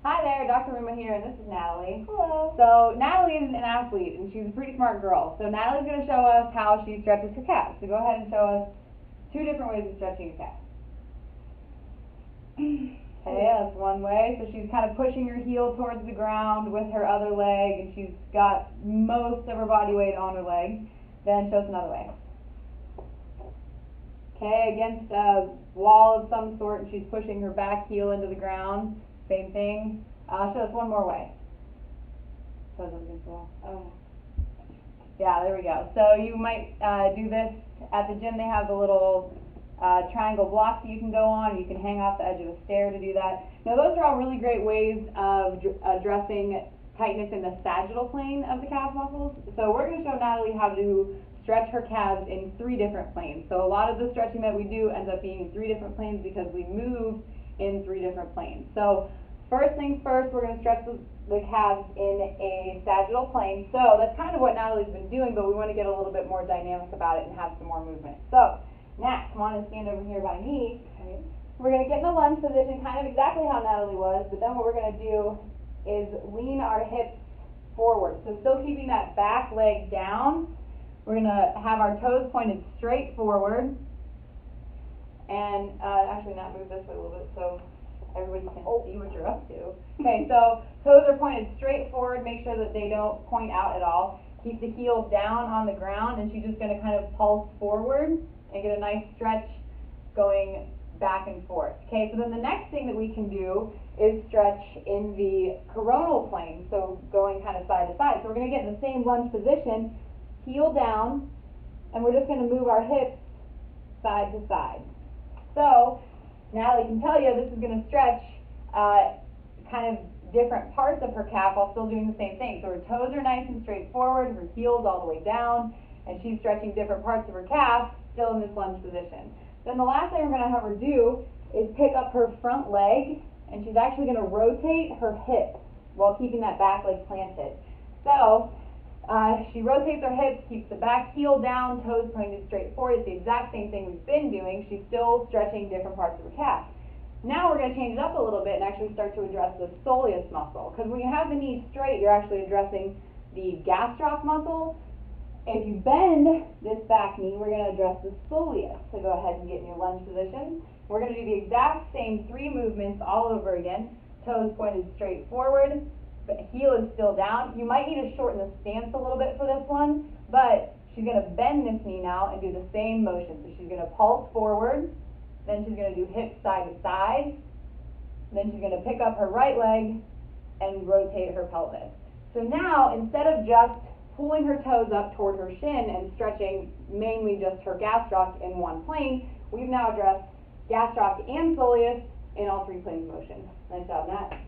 Hi there, Dr. Mumma here, and this is Natalie. Hello. So Natalie is an athlete, and she's a pretty smart girl. So Natalie's going to show us how she stretches her calves. So go ahead and show us 2 different ways of stretching your calves. Okay, that's one way. So she's kind of pushing her heel towards the ground with her other leg, and she's got most of her body weight on her leg. Then show us another way. Okay, against a wall of some sort, and she's pushing her back heel into the ground. Same thing. Show us one more way. Show us against the wall. Oh. Yeah, there we go. So you might do this at the gym. They have the little triangle blocks that you can go on. You can hang off the edge of a stair to do that. Now those are all really great ways of addressing tightness in the sagittal plane of the calf muscles. So we're going to show Natalie how to stretch her calves in 3 different planes. So a lot of the stretching that we do ends up being in 3 different planes because we move in 3 different planes. So first things first, we're going to stretch the calves in a sagittal plane. So that's kind of what Natalie's been doing, but we want to get a little bit more dynamic about it and have some more movement. So Nat, come on and stand over here by me. Okay. We're going to get in the lunge position, kind of exactly how Natalie was, but then what we're going to do is lean our hips forward. So still keeping that back leg down. We're going to have our toes pointed straight forward. And actually not move this way a little bit so everybody can see what you're up to. Okay, so toes are pointed straight forward. Make sure that they don't point out at all. Keep the heels down on the ground, and she's just going to kind of pulse forward and get a nice stretch going back and forth. Okay, so then the next thing that we can do is stretch in the coronal plane, so going kind of side to side. So we're going to get in the same lunge position, heel down, and we're just going to move our hips side to side. So Natalie can tell you this is going to stretch kind of different parts of her calf while still doing the same thing. So her toes are nice and straight forward, her heel's all the way down, and she's stretching different parts of her calf still in this lunge position. Then the last thing we're going to have her do is pick up her front leg, and she's actually going to rotate her hips while keeping that back leg planted. So she rotates her hips, keeps the back heel down, toes pointed straight forward. It's the exact same thing we've been doing. She's still stretching different parts of her calf. Now we're going to change it up a little bit and actually start to address the soleus muscle. Because when you have the knees straight, you're actually addressing the gastroc muscle. If you bend this back knee, we're going to address the soleus. So go ahead and get in your lunge position. We're going to do the exact same 3 movements all over again. Toes pointed straight forward. The heel is still down. You might need to shorten the stance a little bit for this one, but she's going to bend this knee now and do the same motion. So she's going to pulse forward, then she's going to do hips side to side, then she's going to pick up her right leg and rotate her pelvis. So now, instead of just pulling her toes up toward her shin and stretching mainly just her gastroc in one plane, we've now addressed gastroc and soleus in all 3 planes of motion. Nice job, Nat.